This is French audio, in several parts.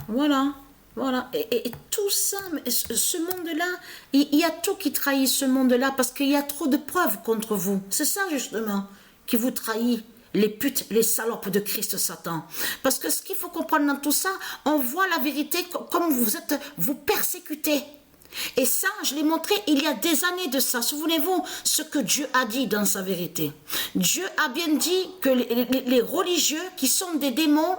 Voilà. Voilà. Et tout ça, ce monde-là, il y a tout qui trahit ce monde-là parce qu'il y a trop de preuves contre vous. C'est ça, justement, qui vous trahit. Les putes, les salopes de Christ Satan. Parce que ce qu'il faut comprendre dans tout ça, on voit la vérité comme vous persécutez. Et ça, je l'ai montré il y a des années de ça. Souvenez-vous ce que Dieu a dit dans sa vérité. Dieu a bien dit que les religieux, qui sont des démons,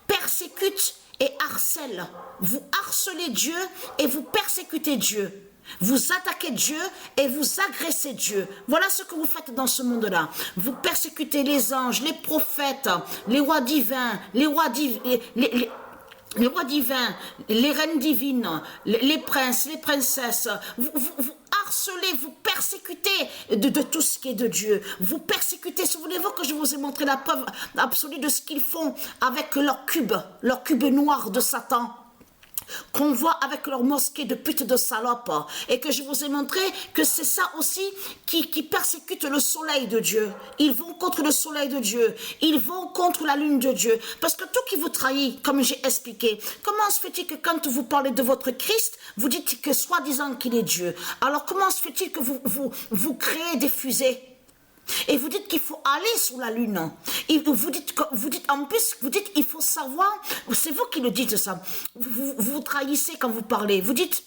persécutent et harcèlent. Vous harcelez Dieu et vous persécutez Dieu. Vous attaquez Dieu et vous agressez Dieu. Voilà ce que vous faites dans ce monde-là. Vous persécutez les anges, les prophètes, les rois divins, les rois divins, les reines divines, les princes, les princesses. Vous harcelez, vous persécutez de tout ce qui est de Dieu. Vous persécutez. Souvenez-vous que je vous ai montré la preuve absolue de ce qu'ils font avec leur cube noir de Satan, qu'on voit avec leur mosquée de pute de salope, et que je vous ai montré que c'est ça aussi qui persécute le soleil de Dieu. Ils vont contre le soleil de Dieu, ils vont contre la lune de Dieu, parce que tout qui vous trahit, comme j'ai expliqué, comment se fait-il que quand vous parlez de votre Christ, vous dites que soi-disant qu'il est Dieu? Alors comment se fait-il que vous créez des fusées? Et vous dites qu'il faut aller sous la lune. Et vous dites en plus, vous dites il faut savoir, c'est vous qui le dites ça. Vous trahissez quand vous parlez. Vous dites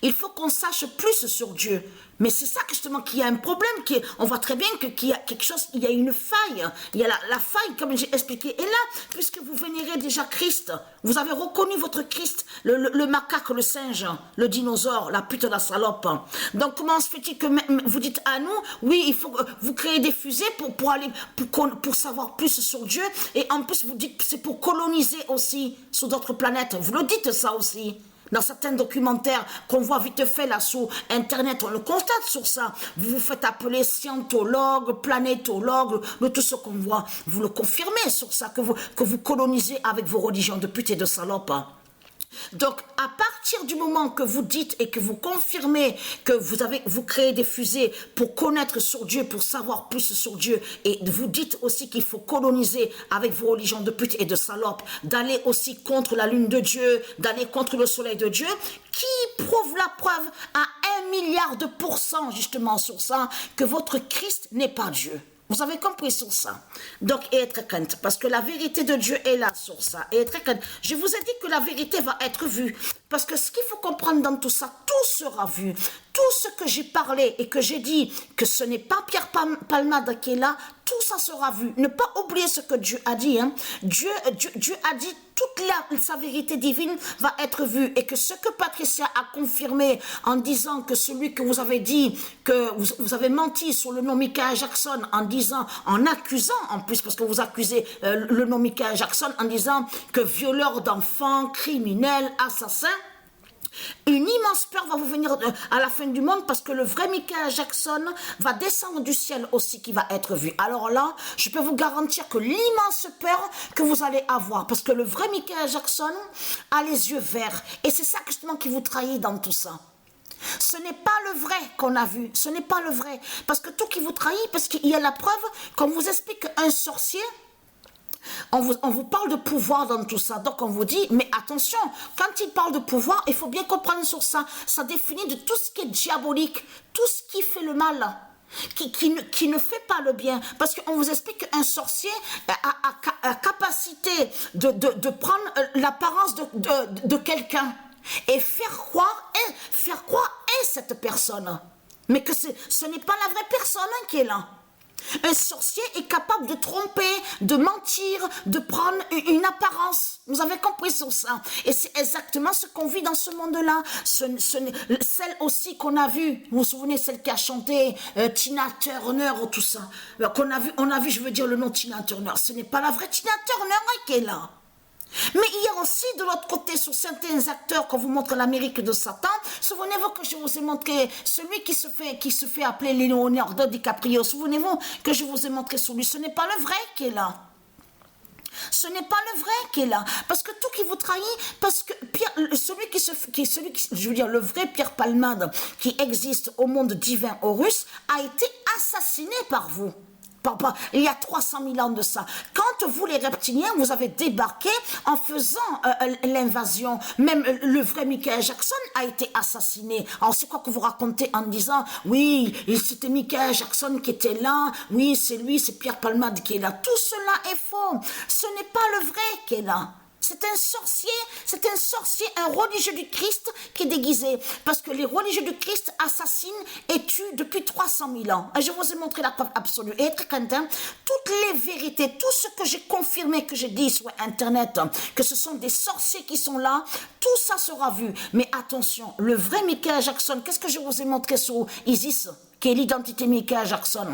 il faut qu'on sache plus sur Dieu. Mais c'est ça justement qu'il y a un problème. On voit très bien qu'il y a quelque chose, il y a une faille. Il y a la faille, comme j'ai expliqué. Et là, puisque vous vénérez déjà Christ, vous avez reconnu votre Christ, le macaque, le singe, le dinosaure, la pute, la salope. Donc comment se fait-il que vous dites à nous, oui, il faut que vous créez des fusées pour savoir plus sur Dieu. Et en plus, vous dites que c'est pour coloniser aussi sur d'autres planètes. Vous le dites ça aussi. Dans certains documentaires qu'on voit vite fait là sur Internet, on le constate sur ça. Vous vous faites appeler scientologue, planétologue, de tout ce qu'on voit. Vous le confirmez sur ça, que vous colonisez avec vos religions de pute et de salope. Donc, à partir du moment que vous dites et que vous confirmez que vous créez des fusées pour connaître sur Dieu, pour savoir plus sur Dieu, et vous dites aussi qu'il faut coloniser avec vos religions de pute et de salope, d'aller aussi contre la lune de Dieu, d'aller contre le soleil de Dieu, qui prouve la preuve à 1 milliard de pourcents justement sur ça, que votre Christ n'est pas Dieu. Vous avez compris sur ça. Donc, et être crainte, parce que la vérité de Dieu est là sur ça. Et être crainte. Je vous ai dit que la vérité va être vue. Parce que ce qu'il faut comprendre dans tout ça, tout sera vu. Tout ce que j'ai parlé et que j'ai dit, que ce n'est pas Pierre Palmade qui est là, tout ça sera vu. Ne pas oublier ce que Dieu a dit. Hein. Dieu a dit toute sa vérité divine va être vue. Et que ce que Patricia a confirmé en disant que celui que vous avez dit, que vous avez menti sur le nom Michael Jackson, en accusant en plus, parce que vous accusez le nom Michael Jackson en disant que violeur d'enfants, criminel, assassin, une immense peur va vous venir à la fin du monde parce que le vrai Michael Jackson va descendre du ciel aussi qui va être vu. Alors là, je peux vous garantir que l'immense peur que vous allez avoir, parce que le vrai Michael Jackson a les yeux verts et c'est ça justement qui vous trahit dans tout ça. Ce n'est pas le vrai qu'on a vu, ce n'est pas le vrai, parce que tout qui vous trahit, parce qu'il y a la preuve, qu'on vous explique qu'un sorcier, on vous parle de pouvoir dans tout ça, donc on vous dit, mais attention, quand il parle de pouvoir, il faut bien comprendre sur ça, ça définit de tout ce qui est diabolique, tout ce qui fait le mal, qui ne fait pas le bien, parce qu'on vous explique qu'un sorcier a la capacité de prendre l'apparence de quelqu'un, et faire croire cette personne, mais que ce n'est pas la vraie personne qui est là. Un sorcier est capable de tromper, de mentir, de prendre une apparence. Vous avez compris sur ça. Et c'est exactement ce qu'on vit dans ce monde-là. Celle aussi qu'on a vue, vous vous souvenez, celle qui a chanté Tina Turner ou tout ça. On a vu, je veux dire, le nom Tina Turner. Ce n'est pas la vraie Tina Turner qui est là. Mais il y a aussi de l'autre côté, sur certains acteurs qu'on vous montre l'Amérique de Satan, souvenez-vous que je vous ai montré celui qui se fait appeler Leonardo DiCaprio, souvenez-vous que je vous ai montré sur lui, ce n'est pas le vrai qui est là. Ce n'est pas le vrai qui est là, parce que tout qui vous trahit, parce que le vrai Pierre Palmade qui existe au monde divin Horus a été assassiné par vous. Il y a 300 000 ans de ça. Quand vous, les reptiliens, vous avez débarqué en faisant l'invasion, même le vrai Michael Jackson a été assassiné. Alors, c'est quoi que vous racontez en disant, oui, c'était Michael Jackson qui était là, oui, c'est lui, c'est Pierre Palmade qui est là. Tout cela est faux. Ce n'est pas le vrai qui est là. C'est un sorcier, un religieux du Christ qui est déguisé. Parce que les religieux du Christ assassinent et tuent depuis 300 000 ans. Et je vous ai montré la preuve absolue. Et très content, toutes les vérités, tout ce que j'ai confirmé, que j'ai dit sur Internet, que ce sont des sorciers qui sont là, tout ça sera vu. Mais attention, le vrai Michael Jackson, qu'est-ce que je vous ai montré sur Isis, qui est l'identité Michael Jackson?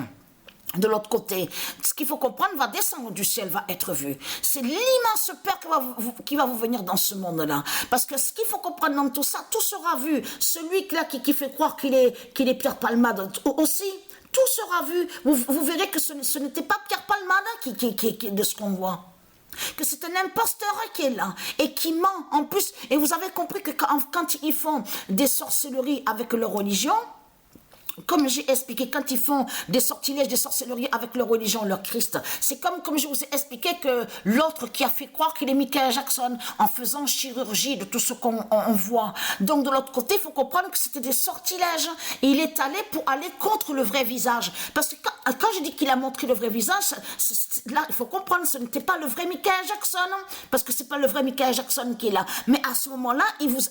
De l'autre côté, ce qu'il faut comprendre va descendre du ciel, va être vu. C'est l'immense peur qui va vous venir dans ce monde-là. Parce que ce qu'il faut comprendre dans tout ça, tout sera vu. Celui-là qui fait croire qu'il est Pierre Palmade aussi, tout sera vu. Vous verrez que ce n'était pas Pierre Palmade qui de ce qu'on voit. Que c'est un imposteur qui est là et qui ment en plus. Et vous avez compris que quand ils font des sorcelleries avec leur religion, comme j'ai expliqué, quand ils font des sortilèges, des sorcelleries avec leur religion, leur Christ, c'est comme je vous ai expliqué que l'autre qui a fait croire qu'il est Michael Jackson en faisant chirurgie de tout ce qu'on voit. Donc de l'autre côté, il faut comprendre que c'était des sortilèges. Et il est allé pour aller contre le vrai visage. Parce que quand je dis qu'il a montré le vrai visage, là, il faut comprendre, ce n'était pas le vrai Michael Jackson. Parce que c'est pas le vrai Michael Jackson qui est là. Mais à ce moment-là,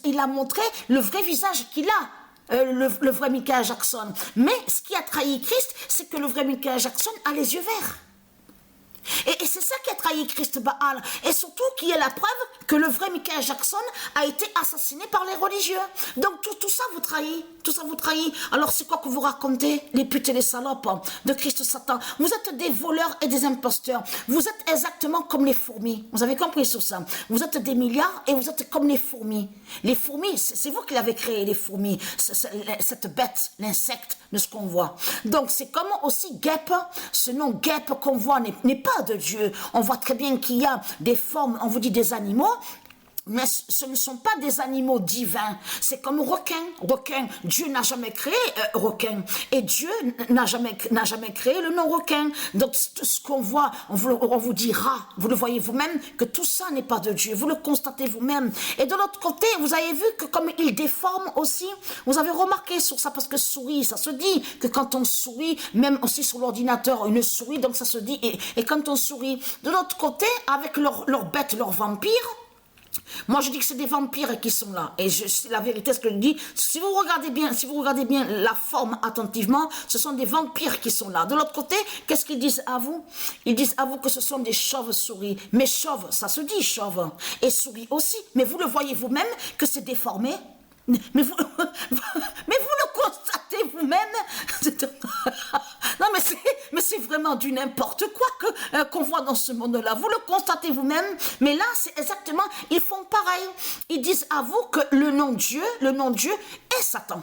il a montré le vrai visage qu'il a. Le vrai Michael Jackson. Mais ce qui a trahi Christ, c'est que le vrai Michael Jackson a les yeux verts. Et c'est ça qui a trahi Christ Baal. Et surtout qu'il y a la preuve que le vrai Michael Jackson a été assassiné par les religieux. Donc tout ça vous trahit. Tout ça vous trahit. Alors c'est quoi que vous racontez, les putes et les salopes de Christ Satan? Vous êtes des voleurs et des imposteurs. Vous êtes exactement comme les fourmis. Vous avez compris sur ça? Vous êtes des milliards et vous êtes comme les fourmis. Les fourmis, c'est vous qui l'avez créé, les fourmis. Cette bête, l'insecte de ce qu'on voit. Donc c'est comme aussi guêpe. Ce nom guêpe qu'on voit n'est pas de Dieu. On voit très bien qu'il y a des formes, on vous dit des animaux, mais ce ne sont pas des animaux divins. C'est comme requin. Requin, Dieu n'a jamais créé requin. Et Dieu n'a jamais créé le nom requin. Donc ce qu'on voit, on vous dira, vous le voyez vous-même, que tout ça n'est pas de Dieu. Vous le constatez vous-même. Et de l'autre côté, vous avez vu que comme il déforme aussi, vous avez remarqué sur ça, parce que souris, ça se dit que quand on sourit, même aussi sur l'ordinateur, une souris, donc ça se dit, et quand on sourit. De l'autre côté, avec leurs bêtes, leurs vampires, moi je dis que c'est des vampires qui sont là. Et c'est la vérité ce que je dis. Si vous regardez bien la forme attentivement, ce sont des vampires qui sont là. De l'autre côté, qu'est-ce qu'ils disent à vous? Ils disent à vous que ce sont des chauves-souris. Mais chauve, ça se dit chauve. Et souris aussi. Mais vous le voyez vous-même que c'est déformé. Mais vous le constatez vous-même. Non, mais c'est vraiment du n'importe quoi qu'on voit dans ce monde-là. Vous le constatez vous-même. Mais là, c'est exactement, ils font pareil. Ils disent à vous que le nom Dieu est Satan.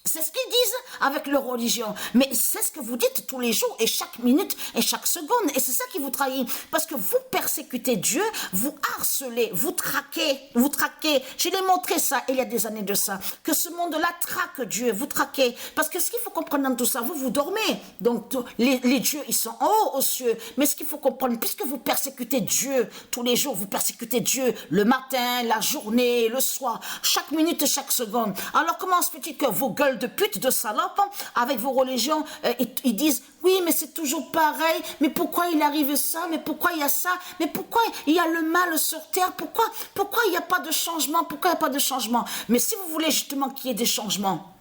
C'est ce qu'ils disent avec leur religion. Mais c'est ce que vous dites tous les jours et chaque minute et chaque seconde. Et c'est ça qui vous trahit. Parce que vous persécutez Dieu, vous harcelez, vous traquez. Je l'ai montré ça il y a des années de ça. Que ce monde-là traque Dieu, vous traquez. Parce que ce qu'il faut comprendre dans tout ça, vous dormez. Donc les dieux, ils sont en haut aux cieux. Mais ce qu'il faut comprendre, puisque vous persécutez Dieu tous les jours, vous persécutez Dieu le matin, la journée, le soir, chaque minute et chaque seconde. Alors comment se fait-il que vos gueules de pute, de salope, avec vos religions, ils disent, oui, mais c'est toujours pareil, mais pourquoi il arrive ça, mais pourquoi il y a ça, mais pourquoi il y a le mal sur terre, pourquoi il n'y a pas de changement, mais si vous voulez justement qu'il y ait des changements,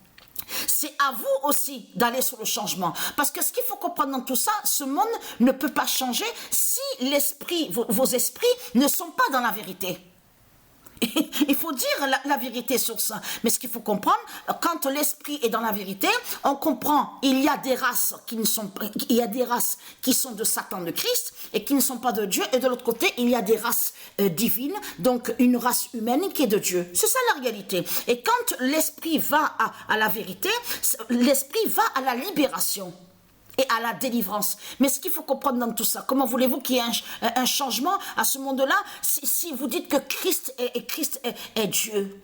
c'est à vous aussi d'aller sur le changement. Parce que ce qu'il faut comprendre dans tout ça, ce monde ne peut pas changer si l'esprit, vos esprits ne sont pas dans la vérité. Il faut dire la vérité sur ça. Mais ce qu'il faut comprendre, quand l'esprit est dans la vérité, on comprend, il y a des races qui sont de Satan, de Christ, et qui ne sont pas de Dieu. Et de l'autre côté, il y a des races divines, donc une race humaine qui est de Dieu. C'est ça la réalité. Et quand l'esprit va à la vérité, l'esprit va à la libération et à la délivrance. Mais ce qu'il faut comprendre dans tout ça, comment voulez-vous qu'il y ait un changement à ce monde-là si vous dites que Christ est Dieu?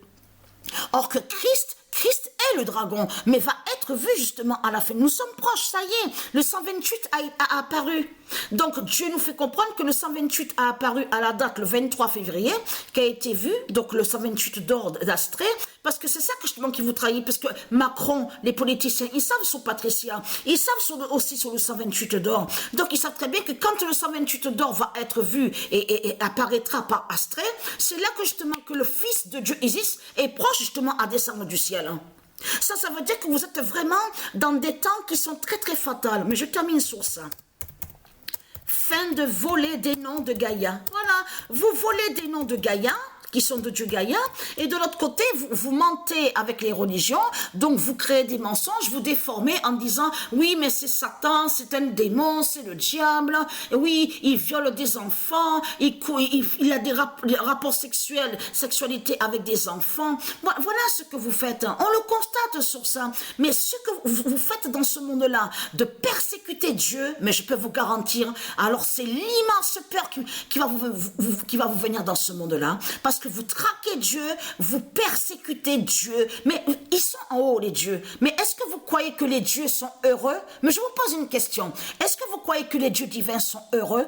Or que Christ Christ est le dragon, mais va être vu justement à la fin. Nous sommes proches, ça y est, le 128 a apparu. Donc Dieu nous fait comprendre que le 128 a apparu à la date le 23 février, qui a été vu, donc le 128 d'or d'Astrée, parce que c'est ça que justement qui vous trahit, parce que Macron, les politiciens, ils savent sur Patricia, ils savent aussi sur le 128 d'or. Donc ils savent très bien que quand le 128 d'or va être vu et apparaîtra par Astrée, c'est là que justement que le Fils de Dieu Isis est proche justement à descendre du ciel. Ça veut dire que vous êtes vraiment dans des temps qui sont très très fatals. Mais je termine sur ça. Fin de voler des noms de Gaïa. Voilà, vous volez des noms de Gaïa, qui sont de Dieu Gaïa, et de l'autre côté, vous mentez avec les religions, donc vous créez des mensonges, vous déformez en disant, oui, mais c'est Satan, c'est un démon, c'est le diable, et oui, il viole des enfants, il a des rapports sexuels, sexualité avec des enfants. Voilà ce que vous faites, on le constate sur ça, mais ce que vous faites dans ce monde-là, de persécuter Dieu, mais je peux vous garantir, alors c'est l'immense peur qui va vous venir dans ce monde-là, parce que vous traquez Dieu, vous persécutez Dieu, mais ils sont en haut les dieux. Mais est-ce que vous croyez que les dieux sont heureux? Mais je vous pose une question. Est-ce que vous croyez que les dieux divins sont heureux?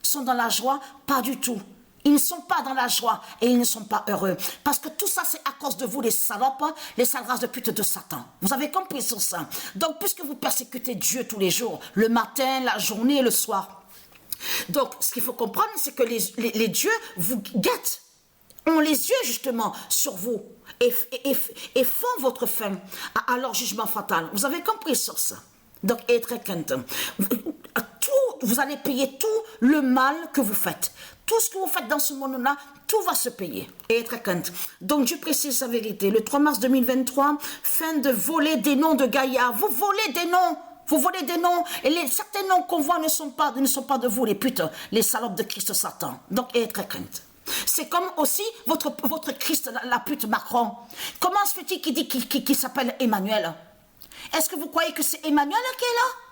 Sont dans la joie? Pas du tout. Ils ne sont pas dans la joie et ils ne sont pas heureux. Parce que tout ça, c'est à cause de vous, les salopes, les sales races de pute de Satan. Vous avez compris sur ça? Donc, puisque vous persécutez Dieu tous les jours, le matin, la journée et le soir. Donc, ce qu'il faut comprendre, c'est que les dieux vous guettent, ont les yeux justement sur vous et font votre fin à leur jugement fatal. Vous avez compris sur ça? Donc, être quinte. Vous allez payer tout le mal que vous faites. Tout ce que vous faites dans ce monde-là, tout va se payer. Et être quinte. Donc, Dieu précise sa vérité. Le 3 mars 2023, fin de voler des noms de Gaïa. Vous volez des noms. Vous volez des noms. Et certains noms qu'on voit ne sont pas de vous, les putes, les salopes de Christ Satan. Donc, être quinte. C'est comme aussi votre Christ, la pute Macron. Comment se fait-il qu'il dit qu'il s'appelle Emmanuel? Est-ce que vous croyez que c'est Emmanuel qui est là?